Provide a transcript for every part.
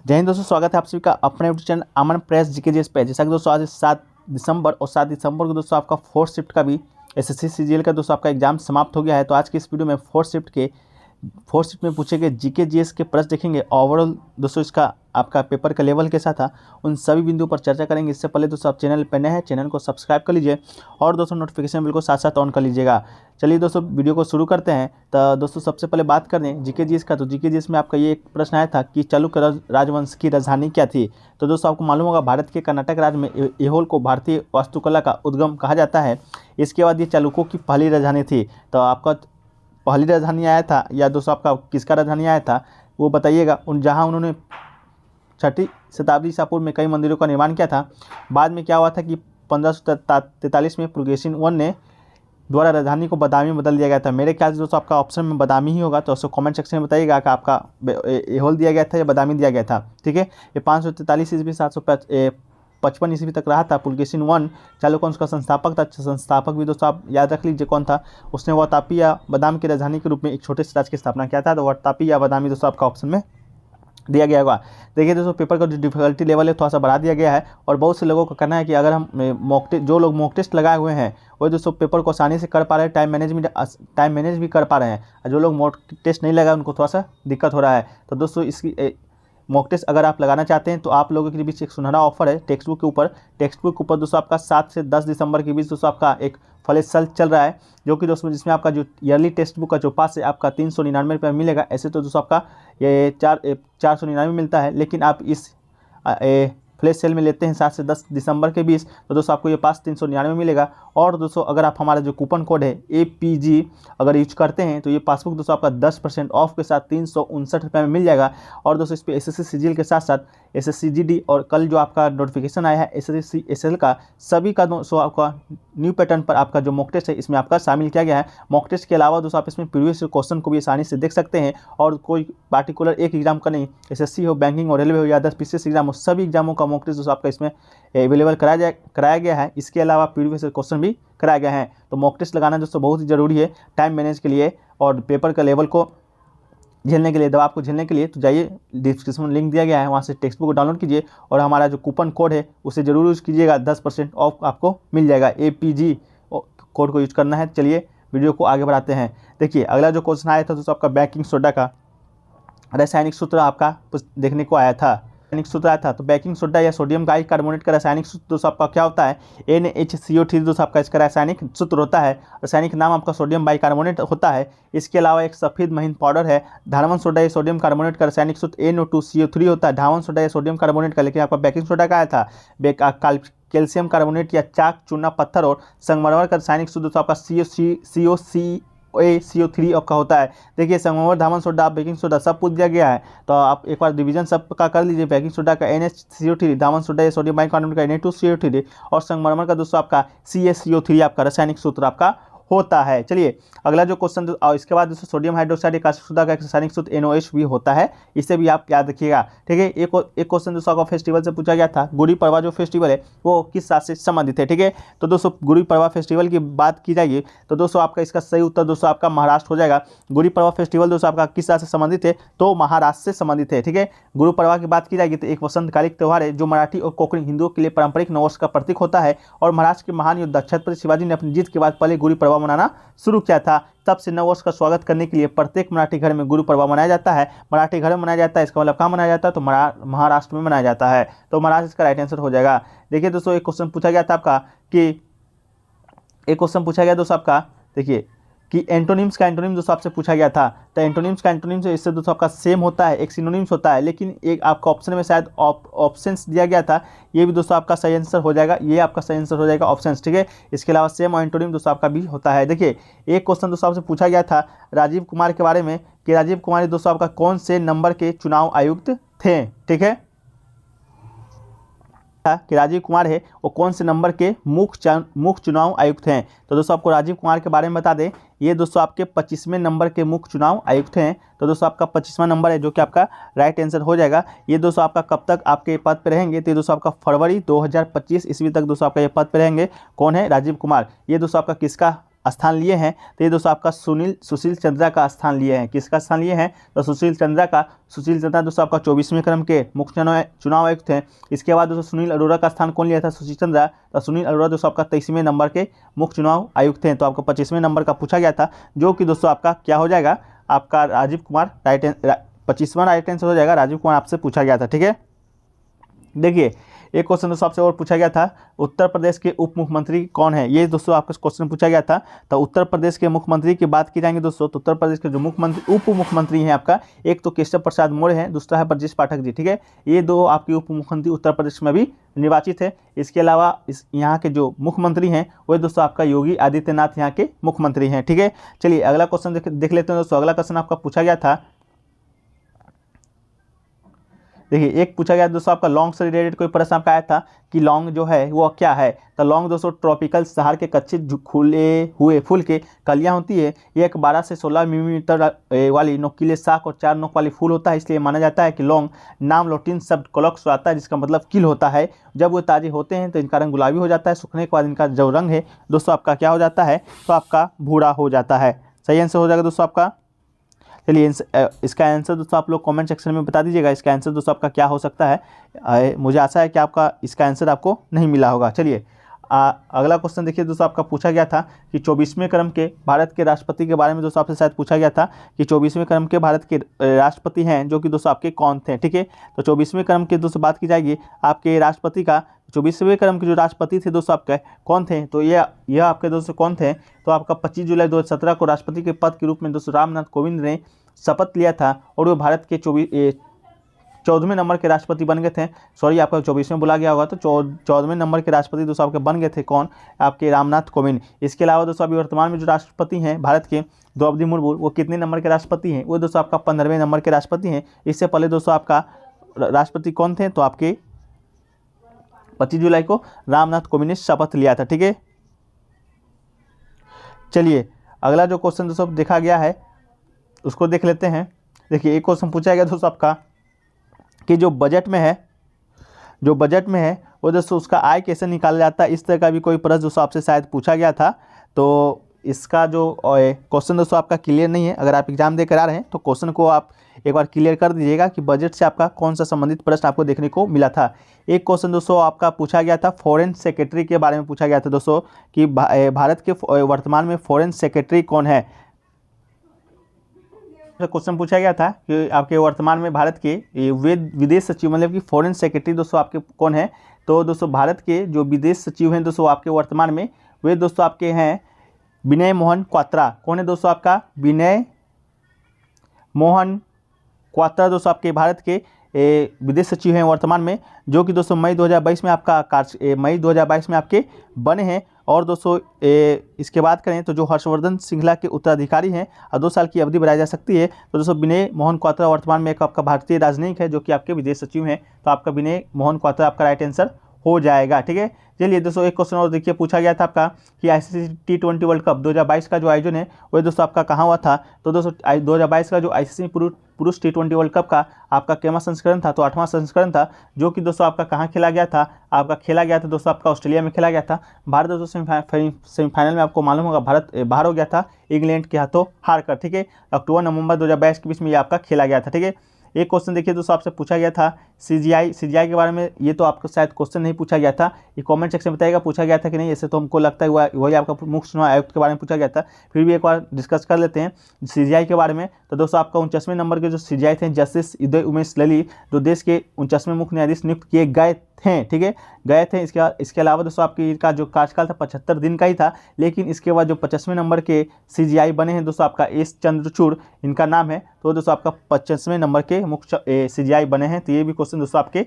जय हिंद दोस्तों, स्वागत है आप सभी का अपने यूट्यूब चैनल अमन प्रेस जीके पे। जैसा कि दोस्तों आज 7 दिसंबर और 7 दिसंबर को दोस्तों आपका फोर्थ शिफ्ट का भी एसएससी सीजीएल का दोस्तों आपका एग्जाम समाप्त हो गया है। तो आज की इस वीडियो में फोर्थ शिफ्ट में पूछे गए जीके जीएस के प्रश्न देखेंगे। ओवरऑल दोस्तों इसका आपका पेपर का लेवल कैसा था उन सभी बिंदुओं पर चर्चा करेंगे। इससे पहले दोस्तों आप चैनल पर नए हैं, चैनल को सब्सक्राइब कर लीजिए और दोस्तों नोटिफिकेशन बिल को साथ साथ ऑन कर लीजिएगा। चलिए दोस्तों वीडियो को शुरू करते हैं। तो दोस्तों सबसे पहले बात करें जीके जीएस का। तो जीके जीएस में आपका ये एक प्रश्न आया था कि चालुक्य राजवंश की राजधानी क्या थी। तो दोस्तों आपको मालूम होगा भारत के कर्नाटक राज्य में ऐहोल को भारतीय वास्तुकला का उद्गम कहा जाता है। इसके बाद ये चालुक्यों की पहली राजधानी थी। तो आपका पहली राजधानी आया था या दोस्तों आपका किसका राजधानी आया था वो बताइएगा। जहाँ उन्होंने 6वीं शताब्दी ईसा पूर्व में कई मंदिरों का निर्माण किया था। बाद में क्या हुआ था कि 1543 में पुलकेशिन I ने द्वारा राजधानी को बदामी में बदल दिया गया था। मेरे ख्याल से दोस्तों आपका ऑप्शन में बदामी ही होगा। तो उसको कमेंट सेक्शन में बताइएगा कि आपका ऐहोल दिया गया था या बदामी दिया गया था। ठीक है, ये 543 ईस्वी 755 ईस्वी तक रहा था। पुलकेशिन I चालुक्य का संस्थापक था। संस्थापक भी दोस्तों आप याद रख लीजिए कौन था। उसने वातापी या बदाम की राजधानी के रूप में एक छोटे से राज्य की स्थापना किया था। तो वातापी या बदामी दोस्तों आपका ऑप्शन में दिया गया होगा। देखिए दोस्तों पेपर का जो डिफिकल्टी लेवल है थोड़ा सा बढ़ा दिया गया है और बहुत से लोगों का कहना है कि अगर हम जो लोग मॉक टेस्ट लगाए हुए हैं वो दोस्तों पेपर को आसानी से कर पा रहे हैं, टाइम मैनेज भी कर पा रहे हैं। और जो लोग मॉक टेस्ट नहीं लगाए उनको थोड़ा सा दिक्कत हो रहा है। तो दोस्तों इसकी मॉक टेस्ट अगर आप लगाना चाहते हैं तो आप लोगों के बीच एक सुनहरा ऑफर है टेक्स्ट बुक के ऊपर। टेक्स्ट बुक के ऊपर दोस्तों आपका 7 से 10 दिसंबर के बीच दोस्तों आपका एक फ्लैश सेल चल रहा है, जो कि दोस्तों जिसमें आपका जो ईयरली टेक्स्ट बुक का जो पास है आपका 399 रुपये मिलेगा। ऐसे तो दोस्तों आपका ये 499 मिलता है, लेकिन आप इस फ्लैश सेल में लेते हैं 7 से 10 दिसंबर के बीच तो दोस्तों आपको ये पास 399 मिलेगा। और दोस्तों अगर आप हमारा जो कूपन कोड है APG अगर यूज करते हैं तो ये पासबुक दोस्तों आपका 10% ऑफ के साथ 359 रुपये में मिल जाएगा। और दोस्तों इस पर एसएससी सीजीएल के साथ साथ एसएससी जीडी और कल जो आपका नोटिफिकेशन आया है एसएससी SL का सभी का दोस्तों आपका न्यू पैटर्न पर आपका जो मॉक टेस्ट है इसमें आपका शामिल किया गया है। मॉक टेस्ट के अलावा दोस्तों आप इसमें प्रीवियस क्वेश्चन को भी आसानी से देख सकते हैं। और कोई पार्टिकुलर एक एग्जाम का नहीं, एसएससी हो, बैंकिंग और रेलवे हो या 10 PCS एग्जाम हो, सभी एग्जामों का मॉक टेस्ट दोस्तों आपका इसमें अवेलेबल कराया गया है। इसके अलावा प्रीवियस क्वेश्चन भी कराया गया है। तो मॉक टेस्ट लगाना दोस्तों बहुत ही ज़रूरी है टाइम मैनेज के लिए और पेपर का लेवल को झेलने के लिए, दबाव को झेलने के लिए। तो जाइए डिस्क्रिप्शन में लिंक दिया गया है, वहाँ से टेक्स्ट बुक डाउनलोड कीजिए और हमारा जो कूपन कोड है उसे ज़रूर यूज़ कीजिएगा। 10% ऑफ आपको मिल जाएगा। APG कोड को यूज करना है। चलिए वीडियो को आगे बढ़ाते हैं। देखिए अगला जो क्वेश्चन आया था दोस्तों आपका बेकिंग सोडा का रासायनिक सूत्र आपका देखने को आया था। रासायनिक सूत्र आया था तो बेकिंग सोडा या सोडियम बाइकार्बोनेट का रासायनिक सूत्र दोस्तों आपका क्या होता है NaHCO3 दोस्तों आपका इसका रासायनिक सूत्र होता है। रासायनिक नाम आपका सोडियम बाइकार्बोनेट होता है। इसके अलावा एक सफ़ेद महीन पाउडर है धावन सोडा या सोडियम कार्बोनेट का रासायनिक सूत्र NO2CO3 होता है। धावन सोडा या सोडियम कार्बोनेट का, लेकिन आपका बेकिंग सोडा का आया था कैल्शियम कार्बोनेट या चाक, चूना, पत्थर और संगमरमर का रासायनिक सूत्र दोस्तों आपका CO3 आपका होता है। देखिए संगमरमर, धावन सोडा, बेकिंग सोडा सब पूछ दिया गया है। तो आप एक बार रिवीजन सब का कर लीजिए। बेकिंग सोडा का NaCO3, धावन सोडा या सोडियम बाइकार्बोनेट का Na2CO3 और संगमरमर का दोस्तों आपका CaCO3 आपका रासायनिक सूत्र आपका होता है। चलिए अगला जो क्वेश्चन और इसके बाद दोस्तों सोडियम हाइड्रोक्साइड एकाशिक सोडा का रासायनिक सूत्र NOH भी होता है। इसे भी आप याद रखिएगा। ठीक है, एक क्वेश्चन दोस्तों आपका फेस्टिवल से पूछा गया था। गुड़ी पड़वा जो फेस्टिवल है वो किस रात से संबंधित है। ठीक है, तो दोस्तों गुड़ी पड़वा फेस्टिवल की बात की जाएगी तो दोस्तों आपका इसका सही उत्तर दोस्तों आपका महाराष्ट्र हो जाएगा। गुड़ी पड़वा फेस्टिवल दोस्तों आपका किस रात से संबंधित है तो महाराष्ट्र से संबंधित है। ठीक है, गुरु पड़वा की बात की जाएगी तो एक वसंतकालिक त्यौहार है जो मराठी और कोंकणी हिंदुओं के लिए पारंपरिक नववर्ष का प्रतीक होता है। और महाराष्ट्र के महान योद्धा छत्रपति शिवाजी ने अपनी जीत के बाद पहले गुड़ी पड़वा मनाना शुरू किया था। तब से नववर्ष का स्वागत करने के लिए प्रत्येक मराठी घर में गुरु पर्व मनाया जाता है। मराठी घर में मनाया जाता है, इसका मतलब कहाँ मनाया जाता है तो महाराष्ट्र में मनाया जाता है। तो महाराष्ट्र इसका राइट आंसर हो जाएगा। देखिए दोस्तों एक क्वेश्चन पूछा गया था आपका देखिए कि एंटोनिम्स का एंटोनिम दोस्तों आपसे पूछा गया था। तो एंटोनिम्स का एंटोनिम से इससे दोस्तों आपका सेम होता है, एक सिनोनिम्स होता है, लेकिन एक आपका ऑप्शन में शायद ऑप्शंस दिया गया था। ये भी दोस्तों आपका सही आंसर हो जाएगा, ये आपका सही आंसर हो जाएगा ऑप्शंस। ठीक है, इसके अलावा सेम और एंटोनिम दोस्तों आपका भी होता है। देखिए एक क्वेश्चन दोस्तों आपसे पूछा गया था राजीव कुमार के बारे में कि राजीव कुमार दोस्तों आपका कौन से नंबर के चुनाव आयुक्त थे। ठीक है, कि राजीव कुमार है वो कौन से नंबर के मुख्य चुनाव आयुक्त हैं। तो दोस्तों आपको राजीव कुमार के बारे में बता दें, ये दोस्तों आपके 25वें नंबर के मुख्य चुनाव आयुक्त हैं। तो दोस्तों आपका 25वां नंबर है जो कि आपका राइट आंसर हो जाएगा। ये दोस्तों आपका कब तक आपके पद पे रहेंगे तो दोस्तों आपका फरवरी 2025 ईस्वी तक दोस्तों आपका ये पद पे रहेंगे। कौन है? राजीव कुमार। ये दोस्तों आपका किसका स्थान लिए हैं, तो ये दोस्तों आपका सुशील चंद्रा का स्थान लिए हैं। किसका स्थान लिए हैं? तो सुशील चंद्रा दोस्तों आपका 24वें क्रम के मुख्य चुनाव आयुक्त हैं। इसके बाद दोस्तों सुनील अरोड़ा का स्थान कौन लिया था? सुशील चंद्रा। तो सुनील अरोड़ा दोस्तों आपका 23वें नंबर के मुख्य चुनाव आयुक्त हैं। तो आपको 25वें नंबर का पूछा गया था, जो कि दोस्तों आपका क्या हो जाएगा? आपका राजीव कुमार 25वां राइट आंसर हो जाएगा। राजीव कुमार आपसे पूछा गया था। ठीक है, देखिए एक क्वेश्चन दोस्तों आपसे और पूछा गया था, उत्तर प्रदेश के उप मुख्यमंत्री कौन है? ये दोस्तों आपका क्वेश्चन पूछा गया था। तो उत्तर प्रदेश के मुख्यमंत्री की बात की जाएंगे दोस्तों, तो उत्तर प्रदेश के जो उप मुख्यमंत्री हैं आपका, एक तो केशव प्रसाद मौर्य हैं, दूसरा है ब्रजेश पाठक जी। ठीक है, ये दो आपके उप मुख्यमंत्री उत्तर प्रदेश में भी निर्वाचित है। इसके अलावा यहाँ के जो मुख्यमंत्री हैं वो दोस्तों आपका योगी आदित्यनाथ यहाँ के मुख्यमंत्री हैं। ठीक है, चलिए अगला क्वेश्चन देख लेते हैं दोस्तों। अगला क्वेश्चन आपका पूछा गया था, देखिए एक पूछा गया दोस्तों आपका लौंग से रिलेटेड कोई प्रश्न आपका आया था कि लौंग जो है वो क्या है? तो लौंग दोस्तों ट्रॉपिकल सहार के कच्चे खुले हुए फूल के कलियां होती है। ये एक 12 से 16 मिलीमीटर वाली नोकीले शाख और 4 नोक वाली फूल होता है। इसलिए माना जाता है कि लौंग नाम लैटिन शब्द कोलक्स से आता है, जिसका मतलब किल होता है। जब वो ताजे होते हैं तो इनका रंग गुलाबी हो जाता है, सूखने के बाद इनका जो रंग है दोस्तों आपका क्या हो जाता है? तो आपका भूरा हो जाता है। सही आंसर हो जाएगा दोस्तों आपका। चलिए इसका आंसर दोस्तों आप लोग कमेंट सेक्शन में बता दीजिएगा, इसका आंसर दोस्तों आपका क्या हो सकता है। मुझे आशा है कि आपका इसका आंसर आपको नहीं मिला होगा। चलिए अगला क्वेश्चन देखिए दोस्तों, आपका पूछा गया था कि 24वें क्रम के भारत के राष्ट्रपति के बारे में दोस्तों आपसे शायद पूछा गया था कि 24वें क्रम के भारत के राष्ट्रपति हैं जो कि दोस्तों आपके कौन थे। ठीक है, तो 24वें क्रम के दोस्तों बात की जाएगी आपके राष्ट्रपति का। 24वें क्रम के जो राष्ट्रपति थे दोस्तों आपके कौन थे? तो यह आपके दोस्तों कौन थे? तो आपका 25 जुलाई 2017 को राष्ट्रपति के पद के रूप में दोस्तों रामनाथ कोविंद ने शपथ लिया था और वो भारत के 14वें नंबर के राष्ट्रपति बन गए थे। सॉरी, आपका 24वें बोला गया होगा, तो 14वें नंबर के राष्ट्रपति दोस्तों आपके बन गए थे कौन? आपके रामनाथ कोविंद। इसके अलावा दोस्तों अभी वर्तमान में जो राष्ट्रपति हैं भारत के, द्रौपदी मुर्मू, वो कितने नंबर के राष्ट्रपति हैं? वो दोस्तों आपका 15वें नंबर के राष्ट्रपति हैं। इससे पहले दोस्तों आपका राष्ट्रपति कौन थे? तो आपके 25 जुलाई को रामनाथ कोविंद ने शपथ लिया था। ठीक है, चलिए अगला जो क्वेश्चन दोस्तों देखा गया है उसको देख लेते हैं। देखिए एक क्वेश्चन पूछा गया दोस्तों आपका कि जो बजट में है वो दोस्तों उसका आय कैसे निकाला जाता है। इस तरह का भी कोई प्रश्न दोस्तों आपसे शायद पूछा गया था। तो इसका जो क्वेश्चन दोस्तों आपका क्लियर नहीं है। अगर आप एग्जाम देकर आ रहे हैं तो क्वेश्चन को आप एक बार क्लियर कर दीजिएगा कि बजट से आपका कौन सा संबंधित प्रश्न आपको देखने को मिला था। एक क्वेश्चन दोस्तों आपका पूछा गया था फॉरेन सेक्रेटरी के बारे में पूछा गया था दोस्तों कि भारत के वर्तमान में फॉरेन सेक्रेटरी कौन है। क्वेश्चन पूछा गया था कि आपके वर्तमान में भारत के विदेश सचिव मतलब कि फॉरेन सेक्रेटरी दोस्तों आपके कौन है। तो दोस्तों भारत के जो विदेश सचिव हैं दोस्तों आपके वर्तमान में वे दोस्तों आपके हैं विनय मोहन क्वात्रा। कौन है दोस्तों आपका? विनय मोहन क्वात्रा दोस्तों आपके भारत के विदेश सचिव हैं वर्तमान में, जो कि दोस्तों मई 2022 में आपके बने हैं। और दोस्तों इसके बात करें तो जो हर्षवर्धन श्रृंखला के उत्तराधिकारी हैं और 2 साल की अवधि बढ़ाई जा सकती है। तो दोस्तों विनय मोहन क्वात्रा वर्तमान में एक आपका भारतीय राजनयिक है जो कि आपके विदेश सचिव हैं। तो आपका विनय मोहन क्वात्रा आपका राइट आंसर हो जाएगा। ठीक है, चलिए दोस्तों एक क्वेश्चन और देखिए पूछा गया था आपका कि ICC T20 वर्ल्ड कप 2022 का जो आयोजन है वो दोस्तों आपका कहाँ हुआ था। तो दोस्तों 2022 का जो ICC पुरुष T20 वर्ल्ड कप का आपका केमा संस्करण था, तो 8वां संस्करण था, जो कि दोस्तों आपका कहाँ खेला गया था? खेला गया था दोस्तों आपका ऑस्ट्रेलिया में खेला गया था। भारत दोस्तों सेमीफाइनल में आपको मालूम होगा भारत बाहर हो गया था इंग्लैंड के हाथों हार कर। ठीक है, अक्टूबर नवंबर 2022 के बीच में ये आपका खेला गया था। ठीक है, एक क्वेश्चन देखिए दोस्तों आपसे पूछा गया था CGI के बारे में। ये तो आपको शायद क्वेश्चन नहीं पूछा गया था, ये कमेंट सेक्शन में बताइएगा पूछा गया था कि नहीं। ऐसे तो हमको लगता है वही आपका मुख्य चुनाव आयुक्त के बारे में पूछा गया था, फिर भी एक बार डिस्कस कर लेते हैं CGI के बारे में। तो दोस्तों आपका 49वें नंबर के जो CGI थे जस्टिस उदय उमेश ललित, जो देश के 49वें मुख्य न्यायाधीश नियुक्त किए गए थे। ठीक है, गए थे। इसके अलावा दोस्तों आपके इनका जो कार्यकाल था 75 दिन का ही था, लेकिन इसके बाद जो 50वें नंबर के CGI बने हैं दोस्तों आपका S चंद्रचूड़ इनका नाम है। तो दोस्तों आपका 50वें नंबर के मुख्य CGI बने हैं। तो ये भी क्वेश्चन दोस्तों आपके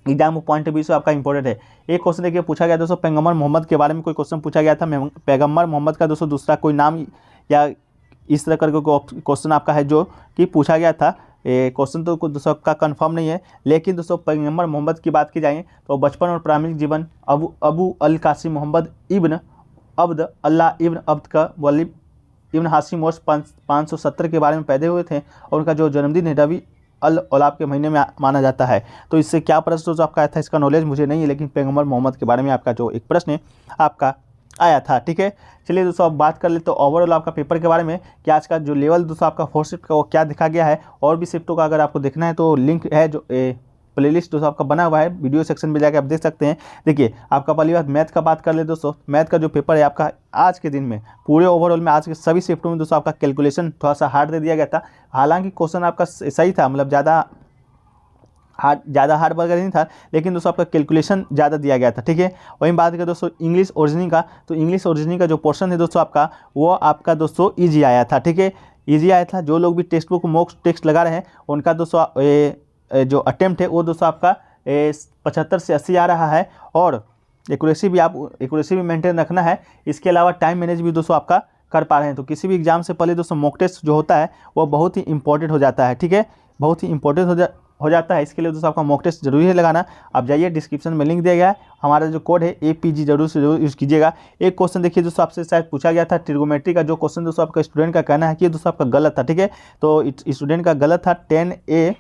एग्जाम पॉइंट ऑफ व्यू से आपका इंपॉर्टेंट है। एक क्वेश्चन देखिए पूछा गया दोस्तों पैगंबर मोहम्मद के बारे में कोई क्वेश्चन पूछा गया था। पैगंबर मोहम्मद का दोस्तों दूसरा कोई नाम या इस तरह करके क्वेश्चन आपका है जो कि पूछा गया था। क्वेश्चन तो दोस्तों का कंफर्म नहीं है, लेकिन दोस्तों पैगंबर मोहम्मद की बात की जाए तो बचपन और प्रारंभिक जीवन अबू अल कासिम मोहम्मद इब्न अब्द अल्लाह इब्न अब्द का वलीद इब्न हाशिम वर्ष 570 के बारे में पैदा हुए थे और उनका जो जन्मदिन है रबी अल औलाब के महीने में माना जाता है। तो इससे क्या प्रश्न जो आपका आया था इसका नॉलेज मुझे नहीं है, लेकिन पैगंबर मोहम्मद के बारे में आपका जो एक प्रश्न है आपका आया था। ठीक है, चलिए दोस्तों अब बात कर ले तो ओवरऑल आपका पेपर के बारे में कि आज का जो लेवल दोस्तों आपका 4th शिफ्ट का वो क्या दिखा गया है। और भी शिफ्टों का अगर आपको देखना है तो लिंक है जो प्लेलिस्ट दोस्तों आपका बना हुआ है, वीडियो सेक्शन में जाकर आप देख सकते हैं। देखिए आपका पहली बात मैथ का बात कर ले दोस्तों, मैथ का जो पेपर है आपका आज के दिन में पूरे ओवरऑल में आज के सभी शिफ्टों में दोस्तों आपका कैलकुलेशन थोड़ा सा हार्ड दे दिया गया था। हालांकि क्वेश्चन आपका सही था, मतलब ज़्यादा हार्ड वर्क नहीं था, लेकिन दोस्तों आपका कैलकुलेशन ज़्यादा दिया गया था। ठीक है, वहीं बात करें दोस्तों इंग्लिश ओरिजिनिंग का, तो इंग्लिश ओरिजिनिंग का जो पोर्शन है दोस्तों आपका वो आपका दोस्तों ईजी आया था। ठीक है, ईजी आया था। जो लोग भी टेक्स्ट बुक मॉक टेक्स्ट लगा रहे हैं उनका दोस्तों जो अटेम्प्ट है वो दोस्तों आपका 75 से 80 आ रहा है। और एक्यूरेसी भी मेंटेन रखना है। इसके अलावा टाइम मैनेज भी दोस्तों आपका कर पा रहे हैं। तो किसी भी एग्जाम से पहले दोस्तों मॉक टेस्ट जो होता है वो बहुत ही इंपॉर्टेंट हो जाता है। ठीक है, बहुत ही इंपॉर्टेंट हो जाता है। इसके लिए दोस्तों आपका मॉक टेस्ट जरूरी है लगाना। आप जाइए, डिस्क्रिप्शन में लिंक दिया गया है, हमारा जो कोड है APG जरूर से जरूर यूज़ कीजिएगा। एक क्वेश्चन देखिए दोस्तों आपसे शायद पूछा गया था ट्रिगोमेट्री का, जो क्वेश्चन दोस्तों आपका स्टूडेंट का कहना है कि दोस्तों आपका गलत था। ठीक है, तो स्टूडेंट का गलत था। 10A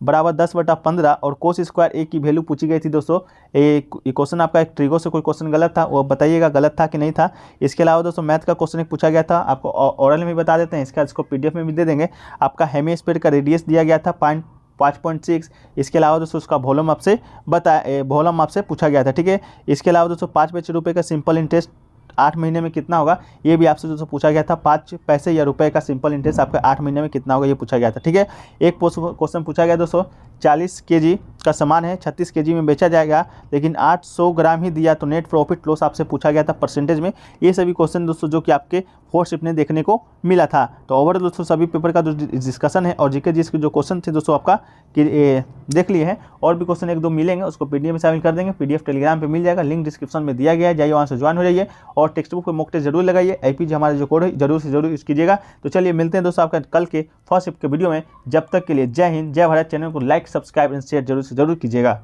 बराबर 10/15 और कोस स्क्वायर A की वैल्यू पूछी गई थी दोस्तों। ये क्वेश्चन आपका एक ट्रिगो से कोई क्वेश्चन गलत था, वो बताइएगा गलत था कि नहीं था। इसके अलावा दोस्तों मैथ का क्वेश्चन एक पूछा गया था, आपको ओरल में बता देते हैं, इसको PDF में भी दे देंगे। आपका हेमिस्फीयर का रेडियस दिया गया था 5.6। इसके अलावा दोस्तों उसका वॉल्यूम आपसे पूछा गया था। ठीक है, इसके अलावा दोस्तों 5 पैसे रुपये का सिंपल इंटरेस्ट 8 महीने में कितना होगा, ये भी आपसे दोस्तों पूछा गया था। 5 पैसे या रुपए का सिंपल इंटरेस्ट आपका 8 महीने में कितना होगा, ये पूछा गया था। ठीक है, एक क्वेश्चन पूछा गया दोस्तों 40 kg का सामान है, 36 kg में बेचा जाएगा, लेकिन 800 ग्राम ही दिया, तो नेट प्रॉफिट लॉस आपसे पूछा गया था परसेंटेज में। ये सभी क्वेश्चन दोस्तों जो कि आपके 4th शिफ्ट में देखने को मिला था। तो ओवरऑल दोस्तों सभी पेपर का जो डिस्कशन है और जीके जिसके जो क्वेश्चन थे दोस्तों आपका देख लिए हैं। और भी क्वेश्चन 1-2 मिलेंगे, उसको PDF में शामिल कर देंगे। PDF टेलीग्राम पे मिल जाएगा, लिंक डिस्क्रिप्शन में दिया गया है, जाइए वहाँ से ज्वाइन हो जाइए। और टेक्स्ट बुक पे मॉक टेस्ट जरूर लगाइए। APG हमारा जो कोड है जरूर से जरूर यूज़ कीजिएगा। तो चलिए मिलते हैं दोस्तों आपका कल के 4th शिफ्ट के वीडियो में। जब तक के लिए जय हिंद, जय भारत। चैनल को लाइक, सब्सक्राइब एंड शेयर जरूर से जरूर कीजिएगा।